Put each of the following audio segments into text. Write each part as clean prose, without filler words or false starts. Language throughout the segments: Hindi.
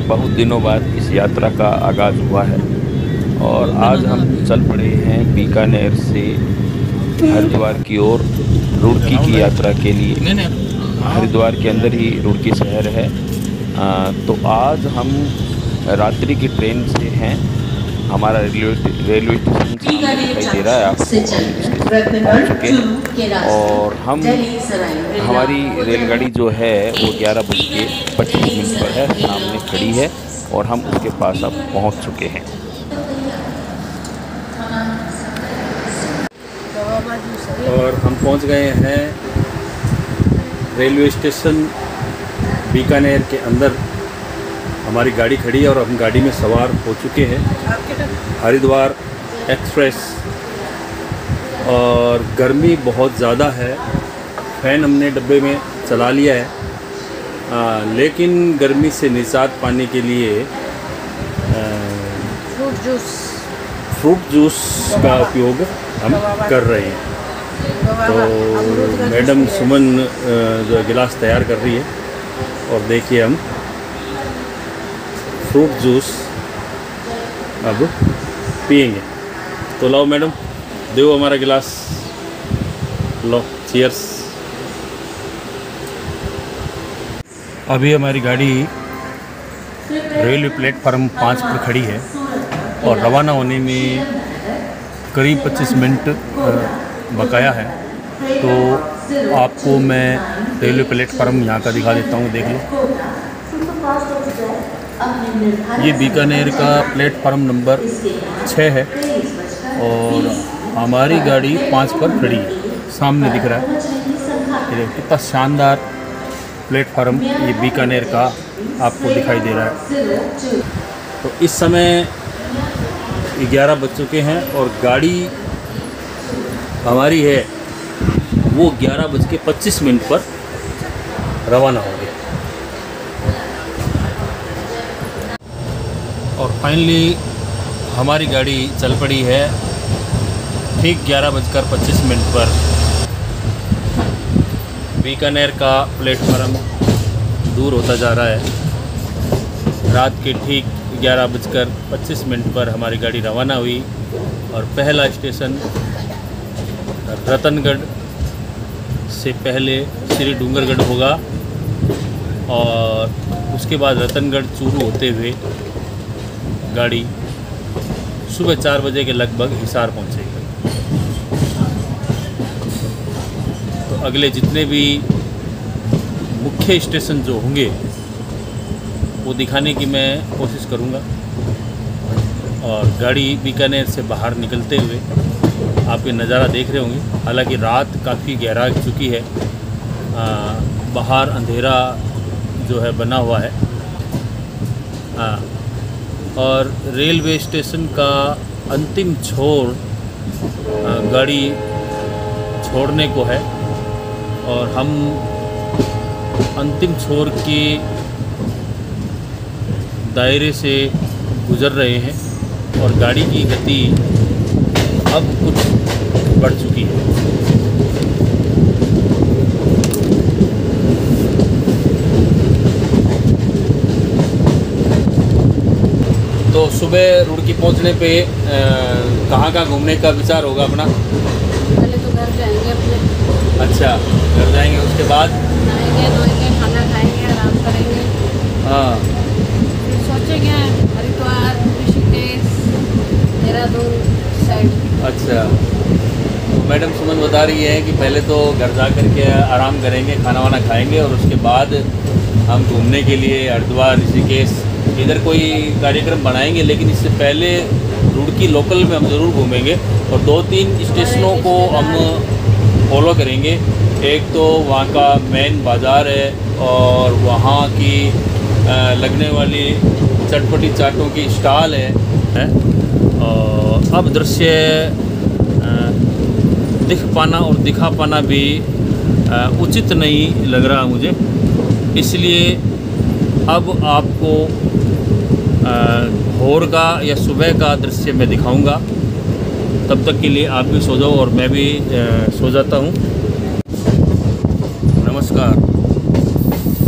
बहुत दिनों बाद इस यात्रा का आगाज़ हुआ है और आज हम चल पड़े हैं बीकानेर से हरिद्वार की ओर रुड़की की यात्रा के लिए। हरिद्वार के अंदर ही रुड़की शहर है। तो आज हम रात्रि की ट्रेन से हैं। हमारा रेलवे स्टेशन दिखाई दे रहा है आपको, पहुँच चुके हैं और हमारी रेलगाड़ी जो है वो 11:25 पर है, सामने खड़ी है और हम उसके पास अब पहुँच चुके हैं। और हम पहुँच गए हैं रेलवे स्टेशन बीकानेर के अंदर। हमारी गाड़ी खड़ी है और हम गाड़ी में सवार हो चुके हैं। हरिद्वार एक्सप्रेस। और गर्मी बहुत ज़्यादा है, फ़ैन हमने डब्बे में चला लिया है, लेकिन गर्मी से निजात पाने के लिए फ्रूट जूस का उपयोग हम कर रहे हैं। तो मैडम सुमन जो गिलास तैयार कर रही है और देखिए हम फ्रूट जूस अब पिएंगे। तो लाओ मैडम, दो हमारा गिलास, लो, चीयर्स। अभी हमारी गाड़ी रेलवे प्लेटफार्म 5 पर खड़ी है और रवाना होने में करीब 25 मिनट बकाया है। तो आपको मैं रेलवे प्लेटफार्म यहाँ का दिखा देता हूँ, देख लो। ये बीकानेर का प्लेटफार्म नंबर 6 है और हमारी गाड़ी 5 पर खड़ी है। सामने दिख रहा है, ये कितना शानदार प्लेटफार्म ये बीकानेर का आपको दिखाई दे रहा है। तो इस समय 11 बज चुके हैं और गाड़ी हमारी है वो 11:25 पर रवाना हो गई। और फाइनली हमारी गाड़ी चल पड़ी है ठीक 11:25 पर। बीकानेर का प्लेटफार्म दूर होता जा रहा है। रात के ठीक 11:25 पर हमारी गाड़ी रवाना हुई और पहला स्टेशन रतनगढ़ से पहले श्री डूंगरगढ़ होगा और उसके बाद रतनगढ़ चूरू होते हुए गाड़ी सुबह 4 बजे के लगभग हिसार पहुंचेगी। तो अगले जितने भी मुख्य स्टेशन जो होंगे वो दिखाने की मैं कोशिश करूंगा। और गाड़ी बीकानेर से बाहर निकलते हुए आप ये नज़ारा देख रहे होंगे। हालांकि रात काफ़ी गहरा चुकी है, बाहर अंधेरा जो है बना हुआ है। और रेलवे स्टेशन का अंतिम छोर गाड़ी छोड़ने को है और हम अंतिम छोर के दायरे से गुज़र रहे हैं और गाड़ी की गति अब कुछ बढ़ चुकी है। तो सुबह रुड़की पहुंचने पे कहाँ घूमने का विचार होगा अपना? पहले तो घर जाएंगे अपने। अच्छा, घर जाएंगे, उसके बाद नहाएंगे धोएंगे, खाना खाएंगे, आराम करेंगे। हाँ, सोचेंगे हरिद्वार, ऋषिकेश, देहरादून साइड। अच्छा, तो मैडम सुमन बता रही है कि पहले तो घर जा कर के आराम करेंगे, खाना वाना खाएंगे और उसके बाद हम घूमने के लिए हरिद्वार, ऋषिकेश इधर कोई कार्यक्रम बनाएंगे। लेकिन इससे पहले रुड़की लोकल में हम ज़रूर घूमेंगे और 2-3 स्टेशनों को हम फॉलो करेंगे। एक तो वहाँ का मेन बाज़ार है और वहाँ की लगने वाली चटपटी चाटों की स्टॉल है। और अब दृश्य दिख पाना और दिखा पाना भी उचित नहीं लग रहा मुझे, इसलिए अब आपको भोर का या सुबह का दृश्य मैं दिखाऊंगा। तब तक के लिए आप भी सो जाओ और मैं भी सो जाता हूँ। नमस्कार,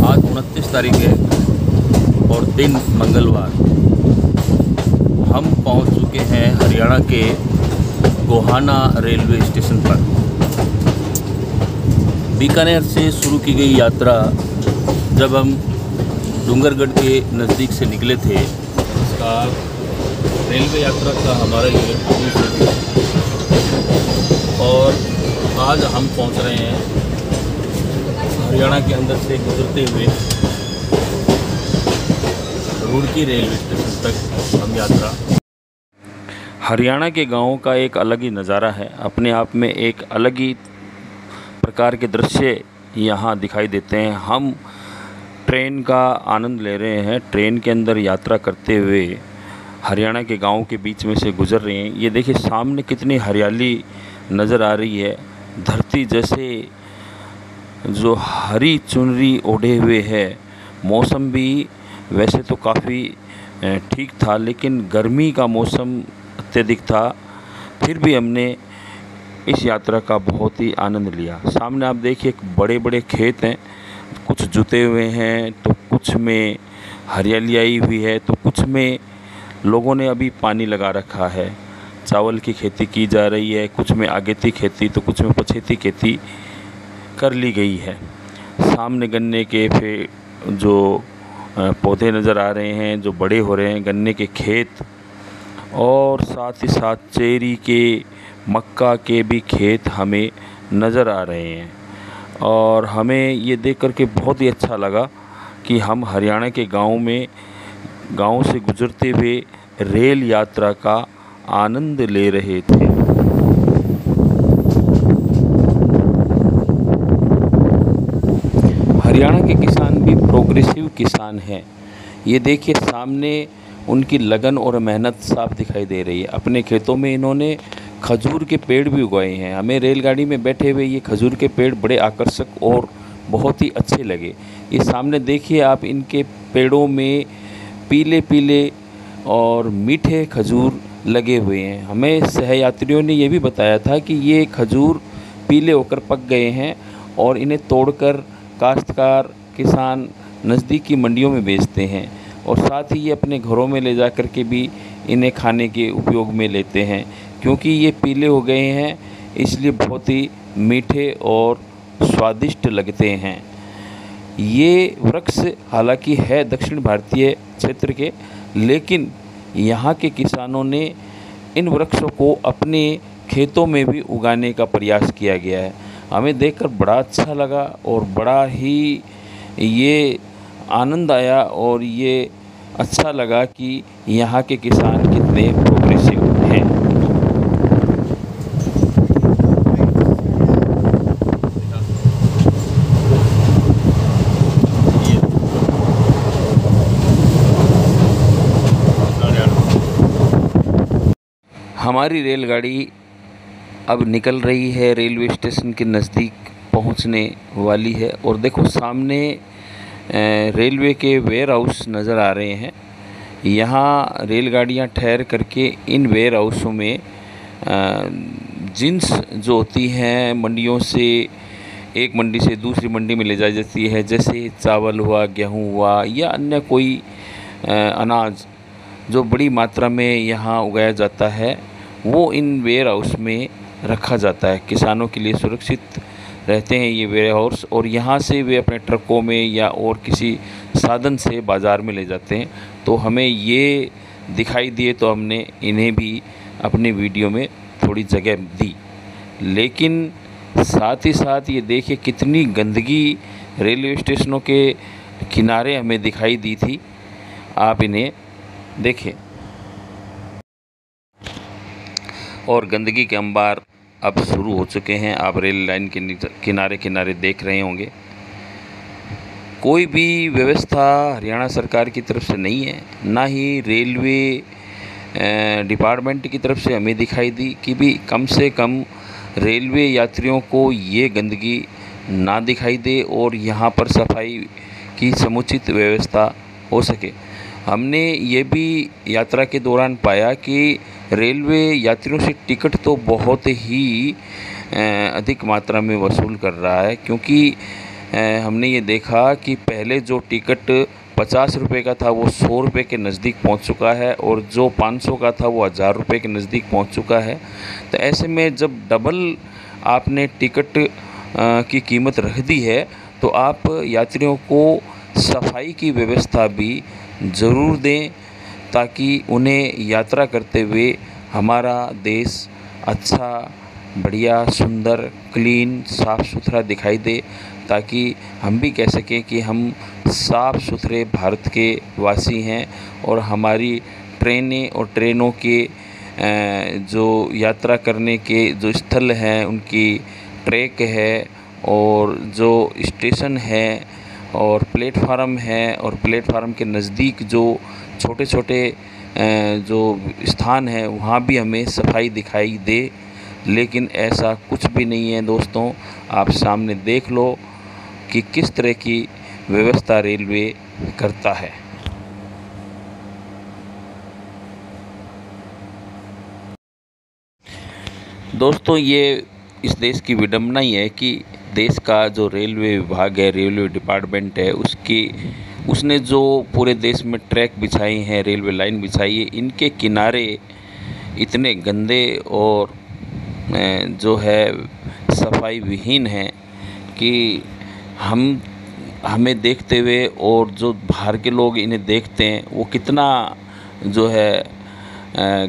आज 29 तारीख है और दिन मंगलवार। हम पहुंच चुके हैं हरियाणा के गोहाना रेलवे स्टेशन पर। बीकानेर से शुरू की गई यात्रा जब हम डूंगरगढ़ के नज़दीक से निकले थे, इसका रेलवे यात्रा का हमारा ये और आज हम पहुंच रहे हैं हरियाणा के अंदर से गुजरते हुए रुड़की रेलवे स्टेशन तक हम यात्रा। हरियाणा के गाँव का एक अलग ही नज़ारा है, अपने आप में एक अलग ही प्रकार के दृश्य यहाँ दिखाई देते हैं। हम ट्रेन का आनंद ले रहे हैं, ट्रेन के अंदर यात्रा करते हुए हरियाणा के गाँव के बीच में से गुजर रहे हैं। ये देखिए सामने कितनी हरियाली नज़र आ रही है, धरती जैसे जो हरी चुनरी ओढ़े हुए है। मौसम भी वैसे तो काफ़ी ठीक था, लेकिन गर्मी का मौसम अत्यधिक था। फिर भी हमने इस यात्रा का बहुत ही आनंद लिया। सामने आप देखिए बड़े बड़े खेत हैं, कुछ जुते हुए हैं तो कुछ में हरियाली आई हुई है, तो कुछ में लोगों ने अभी पानी लगा रखा है। चावल की खेती की जा रही है, कुछ में आगेती खेती तो कुछ में पछेती खेती कर ली गई है। सामने गन्ने के जो पौधे नज़र आ रहे हैं, जो बड़े हो रहे हैं, गन्ने के खेत, और साथ ही साथ चेरी के, मक्का के भी खेत हमें नज़र आ रहे हैं। और हमें ये देख कर के बहुत ही अच्छा लगा कि हम हरियाणा के गाँव से गुजरते हुए रेल यात्रा का आनंद ले रहे थे। हरियाणा के किसान भी प्रोग्रेसिव किसान हैं। ये देखिए सामने उनकी लगन और मेहनत साफ दिखाई दे रही है। अपने खेतों में इन्होंने खजूर के पेड़ भी उगाए हैं। हमें रेलगाड़ी में बैठे हुए ये खजूर के पेड़ बड़े आकर्षक और बहुत ही अच्छे लगे। ये सामने देखिए आप, इनके पेड़ों में पीले पीले और मीठे खजूर लगे हुए हैं। हमें सहयात्रियों ने ये भी बताया था कि ये खजूर पीले होकर पक गए हैं और इन्हें तोड़कर काश्तकार किसान नज़दीक की मंडियों में बेचते हैं, और साथ ही ये अपने घरों में ले जा कर के भी इन्हें खाने के उपयोग में लेते हैं। क्योंकि ये पीले हो गए हैं इसलिए बहुत ही मीठे और स्वादिष्ट लगते हैं। ये वृक्ष हालांकि है दक्षिण भारतीय क्षेत्र के, लेकिन यहाँ के किसानों ने इन वृक्षों को अपने खेतों में भी उगाने का प्रयास किया गया है। हमें देखकर बड़ा अच्छा लगा और बड़ा ही ये आनंद आया, और ये अच्छा लगा कि यहाँ के किसान कितने प्रोग्रेसिव हैं। हमारी रेलगाड़ी अब निकल रही है, रेलवे स्टेशन के नज़दीक पहुंचने वाली है। और देखो सामने रेलवे के वेयर हाउस नज़र आ रहे हैं। यहाँ रेलगाड़ियाँ ठहर करके इन वेयर हाउसों में जिन्स जो होती हैं मंडियों से, एक मंडी से दूसरी मंडी में ले जाई जाती है, जैसे चावल हुआ, गेहूँ हुआ, या अन्य कोई अनाज जो बड़ी मात्रा में यहाँ उगाया जाता है, वो इन वेयर हाउस में रखा जाता है। किसानों के लिए सुरक्षित रहते हैं ये वेयर हाउस, और यहाँ से वे अपने ट्रकों में या और किसी साधन से बाज़ार में ले जाते हैं। तो हमें ये दिखाई दिए तो हमने इन्हें भी अपने वीडियो में थोड़ी जगह दी। लेकिन साथ ही साथ ये देखिए कितनी गंदगी रेलवे स्टेशनों के किनारे हमें दिखाई दी थी। आप इन्हें देखें, और गंदगी के अंबार अब शुरू हो चुके हैं। आप रेल लाइन के किनारे किनारे देख रहे होंगे। कोई भी व्यवस्था हरियाणा सरकार की तरफ से नहीं है, ना ही रेलवे डिपार्टमेंट की तरफ से हमें दिखाई दी कि भी कम से कम रेलवे यात्रियों को ये गंदगी ना दिखाई दे और यहाँ पर सफाई की समुचित व्यवस्था हो सके। हमने ये भी यात्रा के दौरान पाया कि रेलवे यात्रियों से टिकट तो बहुत ही अधिक मात्रा में वसूल कर रहा है, क्योंकि हमने ये देखा कि पहले जो टिकट 50 रुपये का था वो 100 रुपये के नज़दीक पहुंच चुका है, और जो 500 का था वो 1000 रुपये के नज़दीक पहुंच चुका है। तो ऐसे में जब डबल आपने टिकट की कीमत रख दी है तो आप यात्रियों को सफाई की व्यवस्था भी ज़रूर दें, ताकि उन्हें यात्रा करते हुए हमारा देश अच्छा, बढ़िया, सुंदर, क्लीन, साफ़ सुथरा दिखाई दे, ताकि हम भी कह सकें कि हम साफ़ सुथरे भारत के वासी हैं। और हमारी ट्रेनें और ट्रेनों के जो यात्रा करने के जो स्थल हैं, उनकी ट्रैक है और जो स्टेशन है और प्लेटफार्म है, और प्लेटफार्म के नज़दीक जो छोटे छोटे जो स्थान है वहाँ भी हमें सफाई दिखाई दे। लेकिन ऐसा कुछ भी नहीं है दोस्तों। आप सामने देख लो कि किस तरह की व्यवस्था रेलवे करता है। दोस्तों, ये इस देश की विडंबना ही है कि देश का जो रेलवे विभाग है, रेलवे डिपार्टमेंट है, उसने जो पूरे देश में ट्रैक बिछाए हैं, रेलवे लाइन बिछाई है, इनके किनारे इतने गंदे और जो है सफाई विहीन हैं कि हमें देखते हुए और जो बाहर के लोग इन्हें देखते हैं वो कितना जो है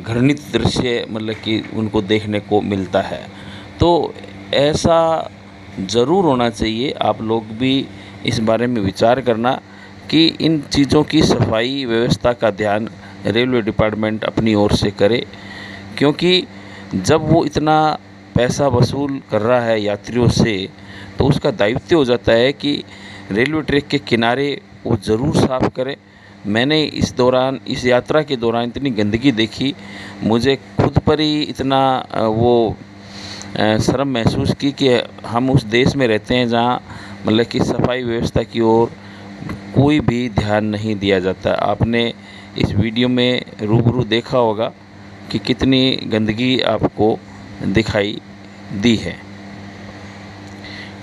घृणित दृश्य मतलब कि उनको देखने को मिलता है। तो ऐसा ज़रूर होना चाहिए। आप लोग भी इस बारे में विचार करना कि इन चीज़ों की सफाई व्यवस्था का ध्यान रेलवे डिपार्टमेंट अपनी ओर से करे, क्योंकि जब वो इतना पैसा वसूल कर रहा है यात्रियों से तो उसका दायित्व हो जाता है कि रेलवे ट्रैक के किनारे वो ज़रूर साफ़ करे। मैंने इस यात्रा के दौरान इतनी गंदगी देखी, मुझे खुद पर ही इतना वो शर्म महसूस की कि हम उस देश में रहते हैं जहाँ मतलब कि सफाई व्यवस्था की ओर कोई भी ध्यान नहीं दिया जाता। आपने इस वीडियो में रूबरू देखा होगा कि कितनी गंदगी आपको दिखाई दी है।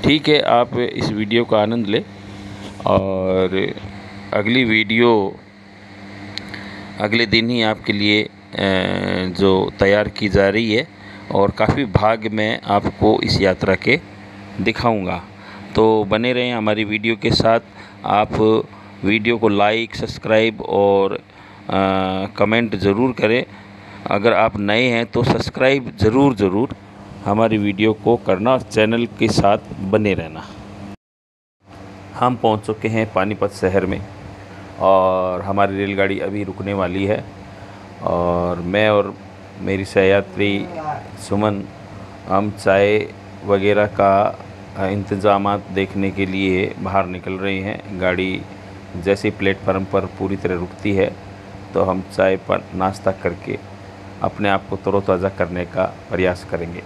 ठीक है, आप इस वीडियो का आनंद लें और अगली वीडियो अगले दिन ही आपके लिए जो तैयार की जा रही है, और काफ़ी भाग मैं आपको इस यात्रा के दिखाऊंगा। तो बने रहें हमारी वीडियो के साथ। आप वीडियो को लाइक, सब्सक्राइब और कमेंट ज़रूर करें। अगर आप नए हैं तो सब्सक्राइब ज़रूर हमारी वीडियो को करना और चैनल के साथ बने रहना। हम पहुंच चुके हैं पानीपत शहर में और हमारी रेलगाड़ी अभी रुकने वाली है, और मैं और मेरी सहयात्री सुमन हम चाय वगैरह का इंतज़ामात देखने के लिए बाहर निकल रहे हैं। गाड़ी जैसे प्लेटफार्म पर पूरी तरह रुकती है तो हम चाय पर नाश्ता करके अपने आप को तरोताज़ा करने का प्रयास करेंगे।